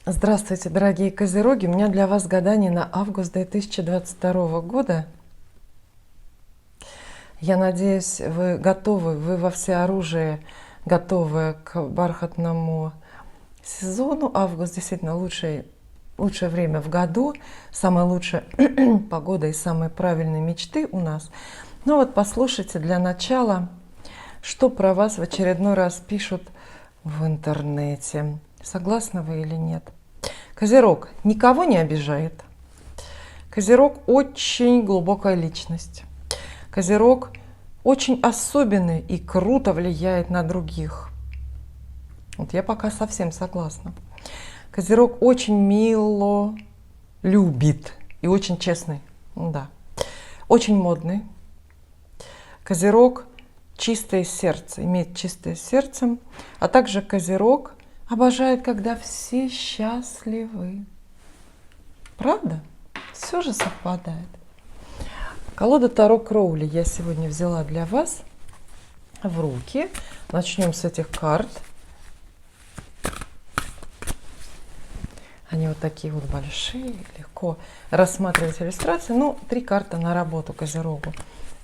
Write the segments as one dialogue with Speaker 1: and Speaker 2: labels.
Speaker 1: Здравствуйте, дорогие козероги! У меня для вас гадание на август 2022 года. Я надеюсь, вы готовы, вы во всеоружии готовы к бархатному сезону. Август действительно лучшее время в году, самая лучшая погода и самые правильные мечты у нас. Ну вот послушайте для начала, что про вас в очередной раз пишут в интернете. Согласны вы или нет? Козерог никого не обижает. Козерог очень глубокая личность. Козерог очень особенный и круто влияет на других. Вот я пока совсем согласна. Козерог очень мило любит и очень честный. Да. Очень модный. Козерог чистое сердце, имеет чистое сердце. А также Козерог обожает, когда все счастливы. Правда? Все же совпадает. Колода Таро Кроули я сегодня взяла для вас в руки. Начнем с этих карт. Они вот такие вот большие, легко рассматривать иллюстрации. Ну, 3 карты на работу Козерогу.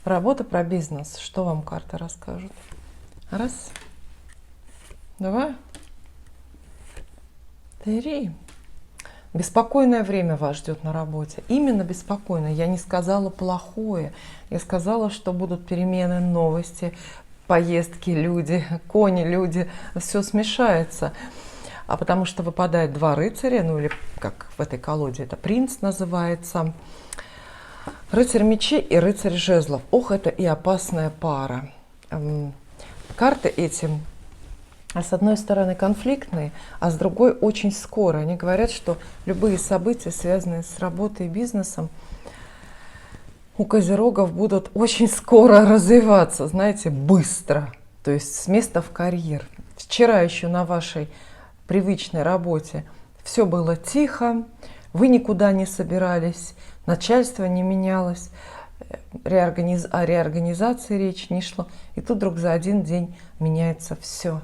Speaker 1: Работа про бизнес. Что вам карты расскажут? Раз. Два. 3. Беспокойное время вас ждет на работе. Именно беспокойное. Я не сказала плохое. Я сказала, что будут перемены, новости, поездки, люди, кони, люди. Все смешается. А потому что выпадает 2 рыцаря, ну или как в этой колоде, это принц называется. Рыцарь мечей и рыцарь жезлов. Ох, это и опасная пара. Карты эти, с одной стороны, конфликтные, а с другой очень скоро. Они говорят, что любые события, связанные с работой и бизнесом, у козерогов будут очень скоро развиваться, знаете, быстро. То есть с места в карьер. Вчера еще на вашей привычной работе все было тихо, вы никуда не собирались, начальство не менялось, о реорганизации речь не шло. И тут вдруг за один день меняется все.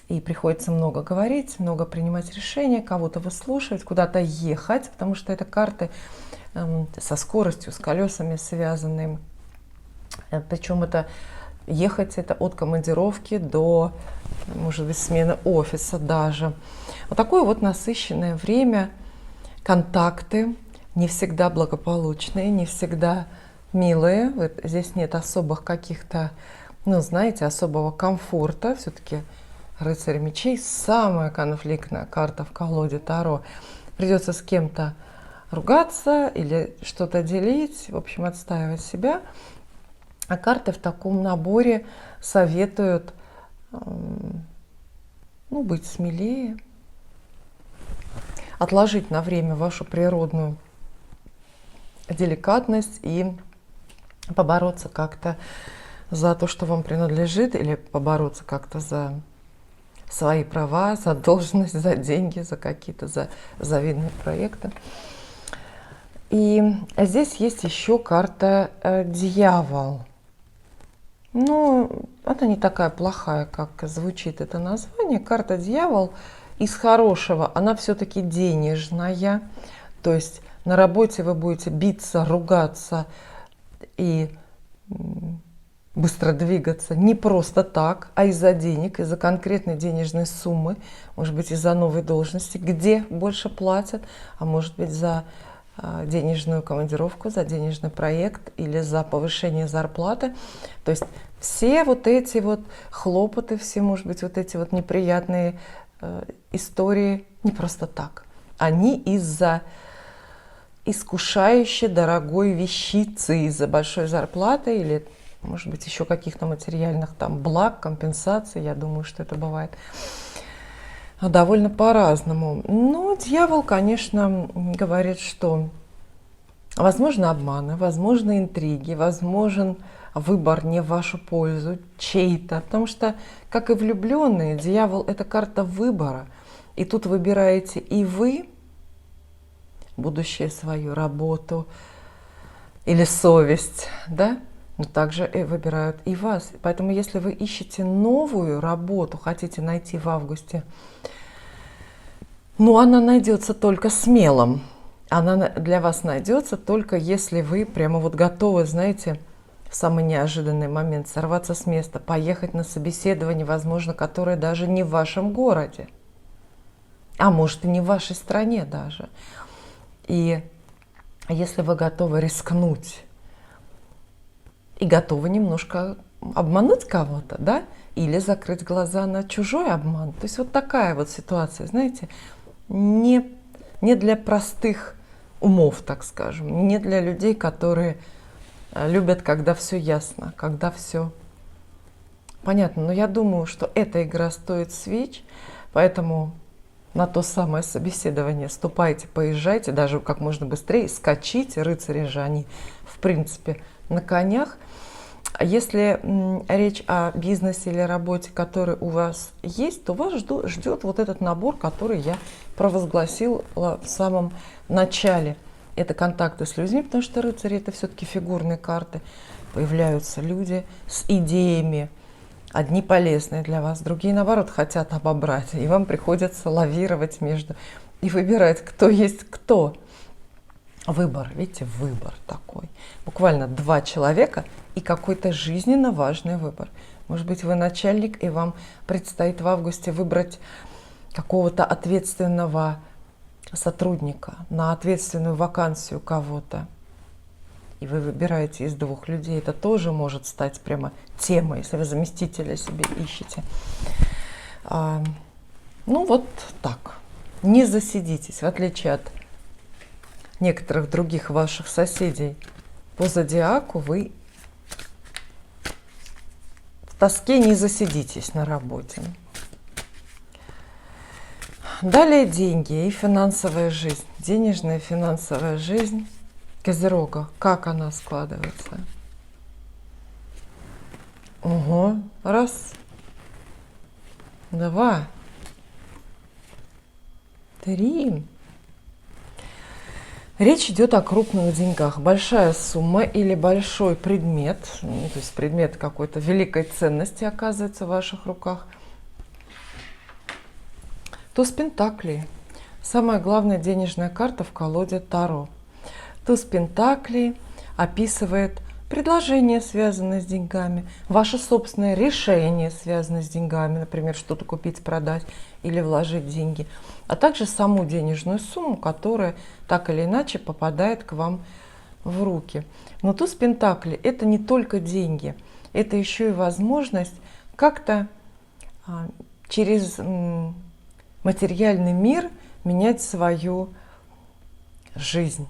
Speaker 1: И приходится много говорить, много принимать решения, кого-то выслушивать, куда-то ехать, потому что это карты со скоростью, с колесами связаны. Причем это ехать это от командировки до, может быть, смены офиса даже. Вот такое вот насыщенное время, контакты не всегда благополучные, не всегда милые. Вот здесь нет особых каких-то, ну, знаете, особого комфорта. Все-таки рыцарь мечей самая конфликтная карта в колоде Таро. Придется с кем-то ругаться или что-то делить, в общем, отстаивать себя. А карты в таком наборе советуют, ну, быть смелее, отложить на время вашу природную деликатность и побороться как-то за то, что вам принадлежит, или побороться как-то за свои права, за должность, за деньги, за какие-то за завидные проекты. И здесь есть еще карта «Дьявол». Ну, она не такая плохая, как звучит это название. Карта «Дьявол» из хорошего, она все-таки денежная. То есть на работе вы будете биться, ругаться и быстро двигаться не просто так, а из-за денег, из-за конкретной денежной суммы, может быть, из-за новой должности, где больше платят, а может быть, за денежную командировку, за денежный проект или за повышение зарплаты. То есть все вот эти вот хлопоты, все, может быть, вот эти вот неприятные истории не просто так. Они из-за искушающей дорогой вещицы, из-за большой зарплаты или, может быть, еще каких-то материальных там благ, компенсаций. Я думаю, что это бывает довольно по-разному. Но дьявол, конечно, говорит, что возможно обманы, возможно интриги, возможен выбор не в вашу пользу, чей-то. Потому что, как и влюбленные, дьявол – это карта выбора. И тут выбираете и вы будущее, свою работу или совесть, да? Но также и выбирают и вас. Поэтому если вы ищете новую работу, хотите найти в августе Но она найдется только смелым. Она для вас найдется только если вы прямо вот готовы, знаете, в самый неожиданный момент сорваться с места, поехать на собеседование, возможно, которое даже не в вашем городе, а может и не в вашей стране даже. И если вы готовы рискнуть и готовы немножко обмануть кого-то, да, или закрыть глаза на чужой обман. То есть вот такая вот ситуация, знаете, не для простых умов, так скажем, не для людей, которые любят, когда все ясно, когда все понятно. Но я думаю, что эта игра стоит свеч, поэтому на то самое собеседование ступайте, поезжайте, даже как можно быстрее, скачите, рыцари же они, в принципе, на конях. А если речь о бизнесе или работе, который у вас есть, то вас ждет вот этот набор, который я провозгласила в самом начале. Это контакты с людьми, потому что рыцари — это все-таки фигурные карты. Появляются люди с идеями, одни полезные для вас, другие, наоборот, хотят обобрать. И вам приходится лавировать между и выбирать, кто есть кто. Выбор, видите, выбор такой. Буквально два человека и какой-то жизненно важный выбор. Может быть, вы начальник, и вам предстоит в августе выбрать какого-то ответственного сотрудника на ответственную вакансию кого-то. И вы выбираете из двух людей. Это тоже может стать прямо темой, если вы заместителя себе ищете. Ну вот так. Не засидитесь, в отличие от некоторых других ваших соседей по зодиаку, вы в тоске не засидитесь на работе. Далее деньги и финансовая жизнь. Денежная и финансовая жизнь Козерога. Как она складывается? Ого. Раз. Два. Три. Речь идет о крупных деньгах. Большая сумма или большой предмет, то есть предмет какой-то великой ценности оказывается в ваших руках. Туз Пентаклей. Самая главная денежная карта в колоде Таро. Туз Пентаклей описывает предложения, связанные с деньгами, ваше собственное решение, связанное с деньгами, например, что-то купить, продать или вложить деньги, а также саму денежную сумму, которая так или иначе попадает к вам в руки. Но туз Пентаклей — это не только деньги, это еще и возможность как-то через материальный мир менять свою жизнь.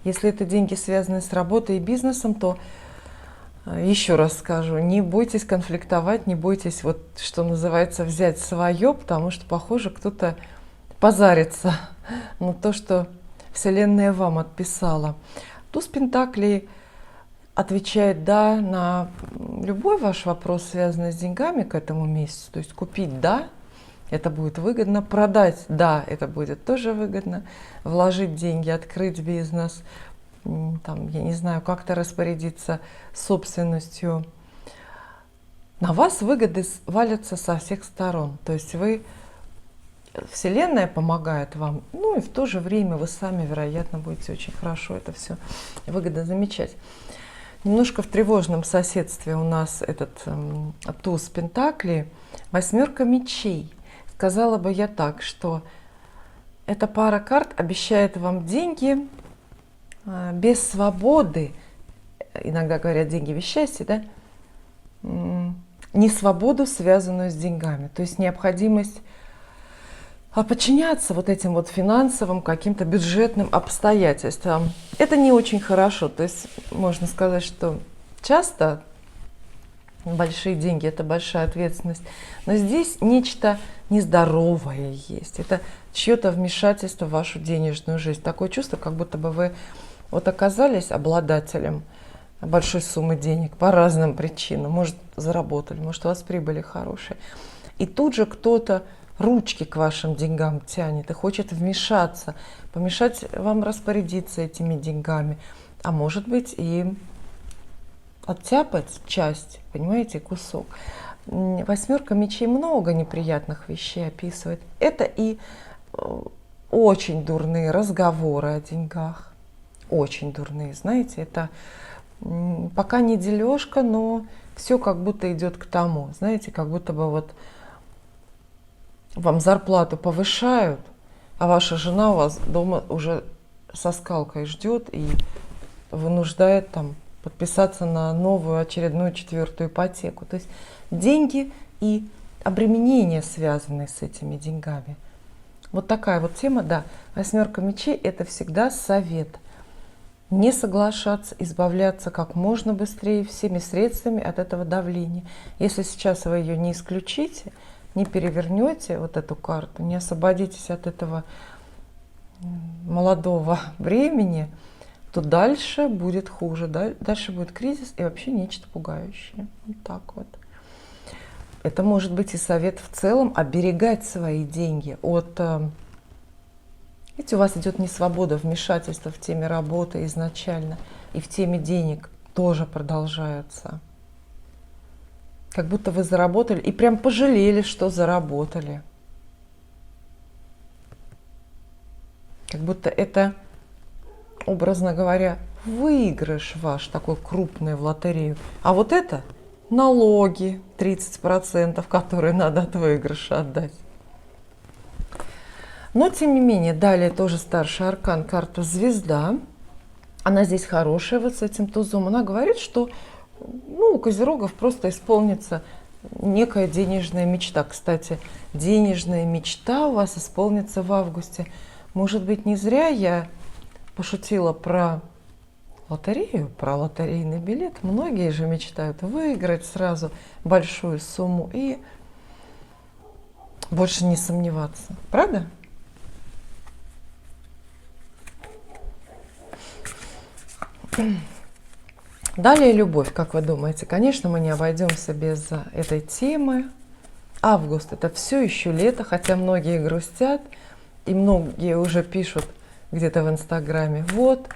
Speaker 1: Если это деньги, связанные с работой и бизнесом, то, еще раз скажу, не бойтесь конфликтовать, не бойтесь, вот, что называется, взять свое, потому что, похоже, кто-то позарится на то, что Вселенная вам отписала. Туз Пентаклей отвечает «да» на любой ваш вопрос, связанный с деньгами к этому месяцу. То есть купить «да», это будет выгодно, продать «да», это будет тоже выгодно, вложить деньги, открыть бизнес, там, я не знаю, как-то распорядиться собственностью. На вас выгоды валятся со всех сторон. То есть Вселенная помогает вам, ну и в то же время вы сами, вероятно, будете очень хорошо это все выгодно замечать. Немножко в тревожном соседстве у нас этот туз Пентаклей, восьмерка мечей. Сказала бы я так, что эта пара карт обещает вам деньги без свободы. Иногда говорят деньги без счастья, да? Не свободу, связанную с деньгами. То есть необходимость подчиняться вот этим вот финансовым каким-то бюджетным обстоятельствам. Это не очень хорошо. То есть можно сказать, что часто большие деньги — это большая ответственность. Но здесь нечто нездоровое есть. Это чье-то вмешательство в вашу денежную жизнь. Такое чувство, как будто бы вы вот оказались обладателем большой суммы денег по разным причинам. Может, заработали, может, у вас прибыли хорошие. И тут же кто-то ручки к вашим деньгам тянет и хочет вмешаться, помешать вам распорядиться этими деньгами. А может быть и оттяпать часть, понимаете, кусок. Восьмерка мечей много неприятных вещей описывает. Это и очень дурные разговоры о деньгах. Очень дурные, знаете, это пока не дележка, но все как будто идет к тому. Знаете, как будто бы вот вам зарплату повышают, а ваша жена у вас дома уже со скалкой ждет и вынуждает там подписаться на новую очередную 4-ю ипотеку. То есть деньги и обременения, связанные с этими деньгами. Вот такая вот тема, да. Восьмерка мечей – это всегда совет. Не соглашаться, избавляться как можно быстрее всеми средствами от этого давления. Если сейчас вы ее не исключите, не перевернете вот эту карту, не освободитесь от этого молодого времени, то дальше будет хуже, дальше будет кризис и вообще нечто пугающее. Вот так вот. Это может быть и совет в целом оберегать свои деньги от... Видите, у вас идет не свобода, вмешательство в теме работы изначально, и в теме денег тоже продолжается. Как будто вы заработали и прям пожалели, что заработали. Как будто это, образно говоря, выигрыш ваш такой крупный в лотерею. А вот это налоги 30%, которые надо от выигрыша отдать. Но, тем не менее, далее тоже старший аркан, карта Звезда. Она здесь хорошая вот с этим тузом. Она говорит, что у Козерогов просто исполнится некая денежная мечта. Кстати, денежная мечта у вас исполнится в августе. Может быть, не зря я пошутила про лотерею, про лотерейный билет. Многие же мечтают выиграть сразу большую сумму и больше не сомневаться. Правда? Далее любовь, как вы думаете? Конечно, мы не обойдемся без этой темы. Август – это все еще лето, хотя многие грустят, и многие уже пишут где-то в Инстаграме: вот,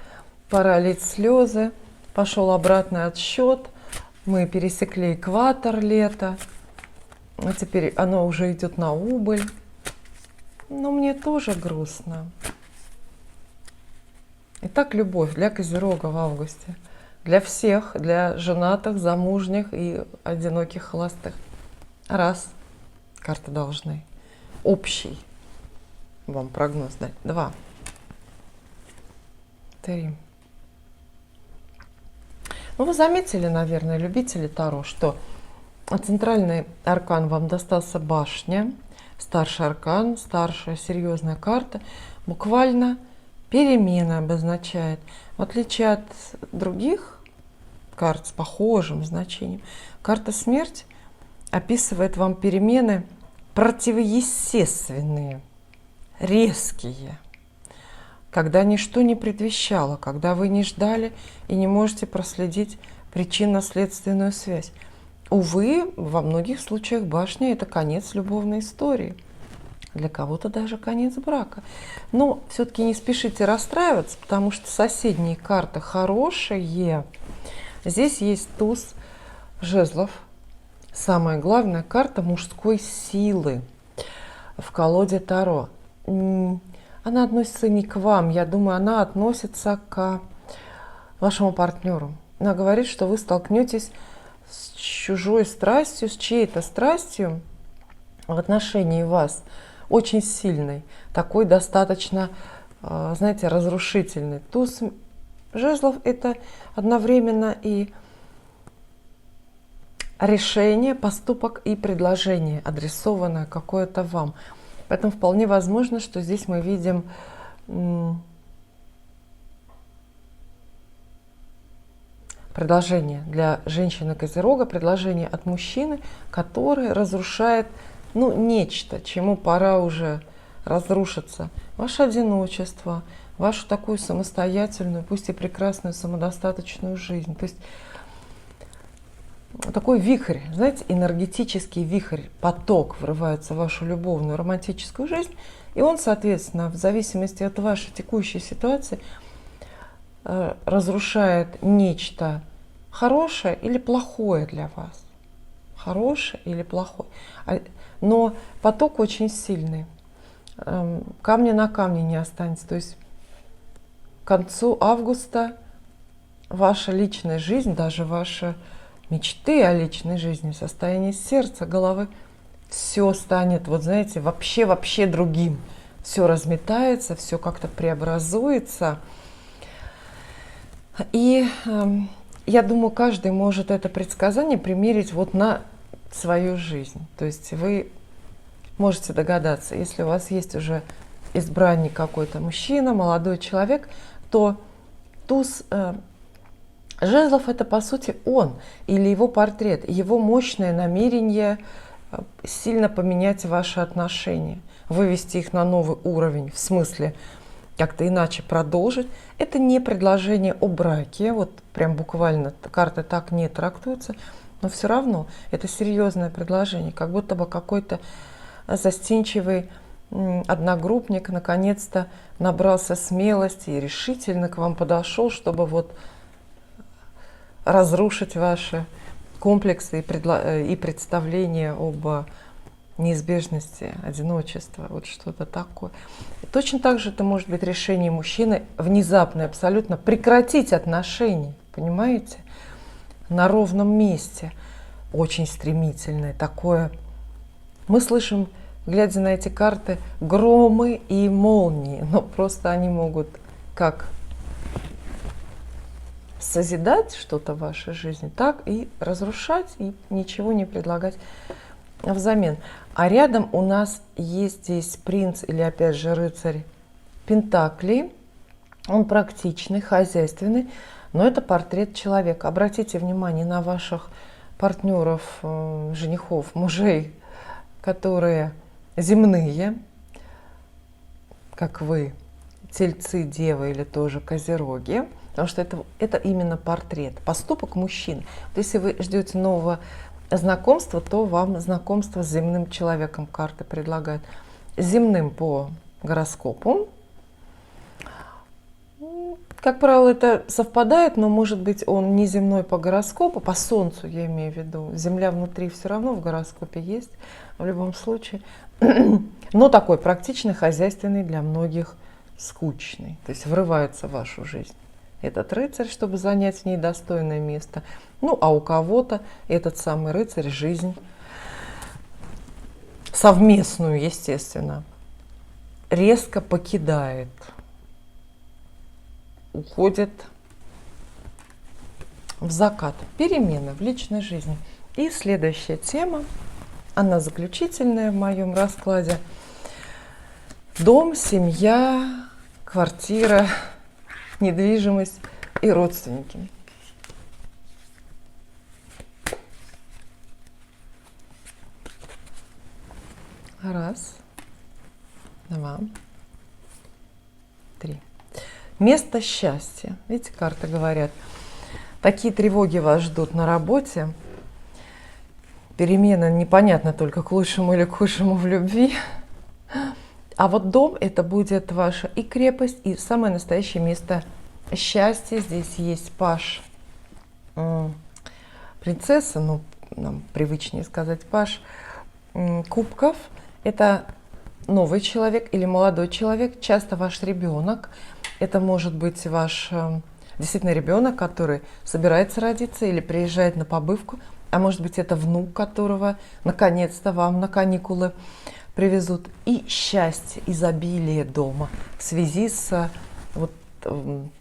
Speaker 1: пора лить слезы, пошел обратный отсчет, мы пересекли экватор лета, а теперь оно уже идет на убыль. Но мне тоже грустно. Итак, любовь для Козерога в августе. Для всех, для женатых, замужних и одиноких, холостых. Раз. Карта должны. Общий вам прогноз дать. 2. 3. Ну, вы заметили, наверное, любители Таро, что центральный аркан вам достался башня, старший аркан, старшая серьезная карта, буквально перемены обозначает. В отличие от других карт с похожим значением, карта смерть описывает вам перемены противоестественные, резкие, когда ничто не предвещало, когда вы не ждали и не можете проследить причинно-следственную связь. Увы, во многих случаях башня – это конец любовной истории. Для кого-то даже конец брака. Но все-таки не спешите расстраиваться, потому что соседние карты хорошие. Здесь есть туз жезлов. Самая главная карта мужской силы в колоде Таро. Она относится не к вам, я думаю, она относится к вашему партнеру. Она говорит, что вы столкнетесь с чужой страстью, с чьей-то страстью в отношении вас, очень сильный, такой достаточно, знаете, разрушительный. Туз жезлов – это одновременно и решение, поступок и предложение, адресованное какое-то вам. Поэтому вполне возможно, что здесь мы видим предложение для женщины Козерога, предложение от мужчины, который разрушает нечто, чему пора уже разрушиться. Ваше одиночество, вашу такую самостоятельную, пусть и прекрасную, самодостаточную жизнь. То есть такой вихрь, знаете, энергетический вихрь, поток врывается в вашу любовную, романтическую жизнь, и он, соответственно, в зависимости от вашей текущей ситуации, разрушает нечто хорошее или плохое для вас. хороший или плохой. Но поток очень сильный. Камня на камне не останется. То есть к концу августа ваша личная жизнь, даже ваши мечты о личной жизни, состояние сердца, головы, все станет, вот знаете, вообще другим. Все разметается, все как-то преобразуется. И я думаю, каждый может это предсказание примерить вот на свою жизнь. То есть вы можете догадаться, если у вас есть уже избранник какой-то мужчина, молодой человек, то туз жезлов — это по сути он или его портрет, его мощное намерение сильно поменять ваши отношения, вывести их на новый уровень, в смысле как-то иначе продолжить. Это не предложение о браке, вот прям буквально карты так не трактуются, но все равно это серьезное предложение, как будто бы какой-то застенчивый одногруппник наконец-то набрался смелости и решительно к вам подошел, чтобы вот разрушить ваши комплексы и представления об неизбежности одиночества, вот что-то такое. И точно так же это может быть решение мужчины внезапно абсолютно прекратить отношения, понимаете, на ровном месте, очень стремительное такое. Мы слышим, глядя на эти карты, громы и молнии, но просто они могут как созидать что-то в вашей жизни, так и разрушать, и ничего не предлагать взамен. А рядом у нас есть здесь принц или опять же рыцарь Пентаклей. Он практичный, хозяйственный, но это портрет человека. Обратите внимание на ваших партнеров, женихов, мужей, которые земные, как вы, тельцы, девы или тоже козероги, потому что это именно портрет, поступок мужчины. То есть, если вы ждете нового знакомства, то вам знакомство с земным человеком карты предлагают. Земным по гороскопу. Как правило, это совпадает, но может быть он не земной по гороскопу, по Солнцу я имею в виду. Земля внутри все равно в гороскопе есть, в любом случае. Но такой практичный, хозяйственный, для многих скучный. То есть врывается в вашу жизнь этот рыцарь, чтобы занять в ней достойное место. Ну, а у кого-то этот самый рыцарь жизнь совместную, естественно, резко покидает, уходит в закат, перемены в личной жизни. И следующая тема, она заключительная в моем раскладе. Дом, семья, квартира, недвижимость и родственники. Раз, два, три. Место счастья. Видите, карты говорят, такие тревоги вас ждут на работе. Перемены непонятно только к лучшему или к худшему в любви. А вот дом — это будет ваша и крепость, и самое настоящее место счастья. Здесь есть паж принцесса, ну, нам привычнее сказать паж кубков. Это новый человек или молодой человек, часто ваш ребенок. Это может быть ваш действительно ребенок, который собирается родиться или приезжает на побывку, а может быть это внук, которого наконец-то вам на каникулы привезут. И счастье, изобилие дома в связи с вот,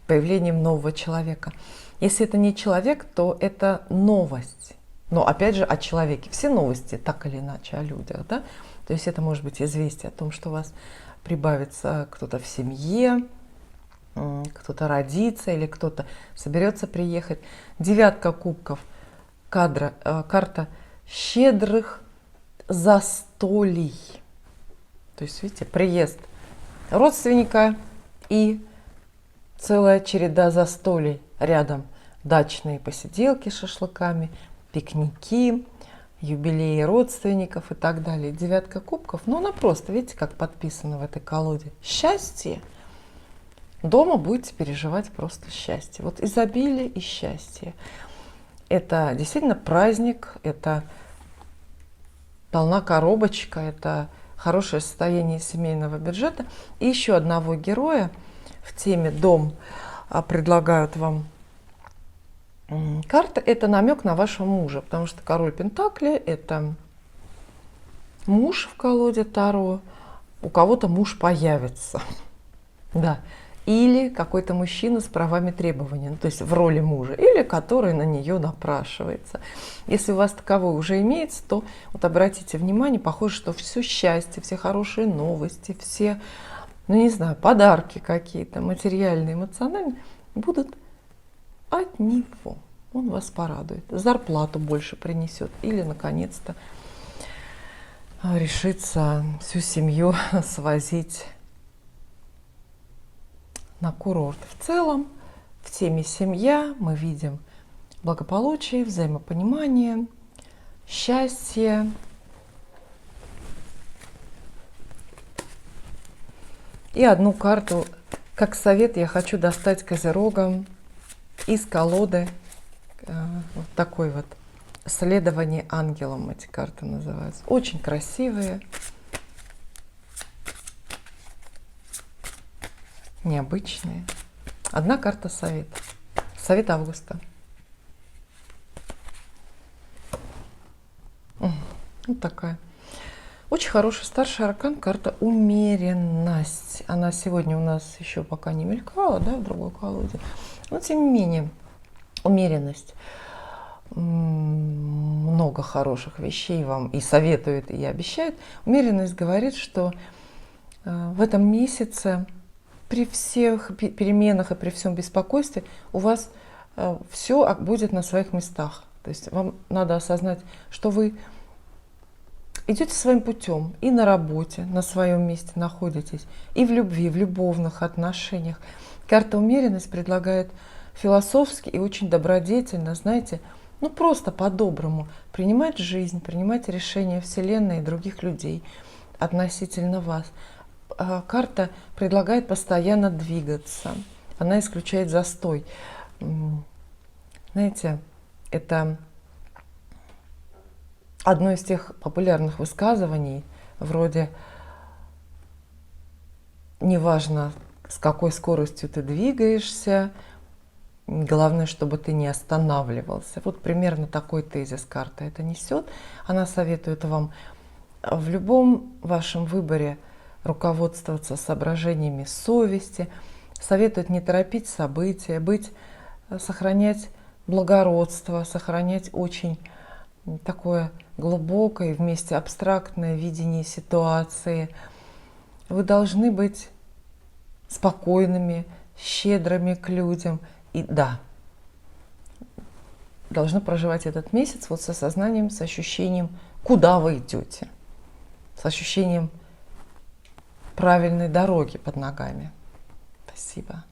Speaker 1: появлением нового человека. Если это не человек, то это новость. Но опять же о человеке. Все новости так или иначе о людях, да? То есть это может быть известие о том, что у вас прибавится кто-то в семье, кто-то родится или кто-то соберется приехать. Девятка кубков, карта щедрых застолий. То есть, видите, приезд родственника и целая череда застолий рядом. Дачные посиделки с шашлыками, пикники, юбилеи родственников и так далее. Девятка кубков, ну она просто, видите, как подписано в этой колоде. Счастье. Дома будете переживать просто счастье. Вот изобилие и счастье. Это действительно праздник, это полна коробочка, это хорошее состояние семейного бюджета. И еще одного героя в теме «Дом» предлагают вам карты. Это намек на вашего мужа, потому что король Пентакли – это муж в колоде Таро. У кого-то муж появится. Да. Или какой-то мужчина с правами требования, ну, то есть в роли мужа, или который на нее напрашивается. Если у вас таковой уже имеется, то вот обратите внимание, похоже, что все счастье, все хорошие новости, все, ну не знаю, подарки какие-то, материальные, эмоциональные, будут от него. Он вас порадует, зарплату больше принесет, или наконец-то решится всю семью свозить на курорт. В целом, в теме семья мы видим благополучие, взаимопонимание, счастье. И одну карту, как совет, я хочу достать козерогам из колоды. Вот такой вот «Следование ангелам» эти карты называются. Очень красивые. Необычные. Одна карта совет. Совет Августа. Вот такая. Очень хороший старший аркан, карта умеренность. Она сегодня у нас еще пока не мелькала, да, в другой колоде. Но тем не менее, умеренность. Много хороших вещей вам и советует, и обещает. Умеренность говорит, что в этом месяце при всех переменах и при всем беспокойстве у вас все будет на своих местах. То есть вам надо осознать, что вы идете своим путем и на работе, на своем месте находитесь, и в любви, в любовных отношениях. Карта умеренность предлагает философски и очень добродетельно, знаете, ну просто по-доброму принимать жизнь, принимать решения Вселенной и других людей относительно вас. Карта предлагает постоянно двигаться. Она исключает застой. Знаете, это одно из тех популярных высказываний, вроде «неважно, с какой скоростью ты двигаешься, главное, чтобы ты не останавливался». Вот примерно такой тезис карта это несет. Она советует вам в любом вашем выборе руководствоваться соображениями совести, советует не торопить события, сохранять благородство, сохранять очень такое глубокое, вместе абстрактное видение ситуации. Вы должны быть спокойными, щедрыми к людям. И да, должны проживать этот месяц вот с осознанием, с ощущением, куда вы идете, с ощущением правильной дороги под ногами. Спасибо.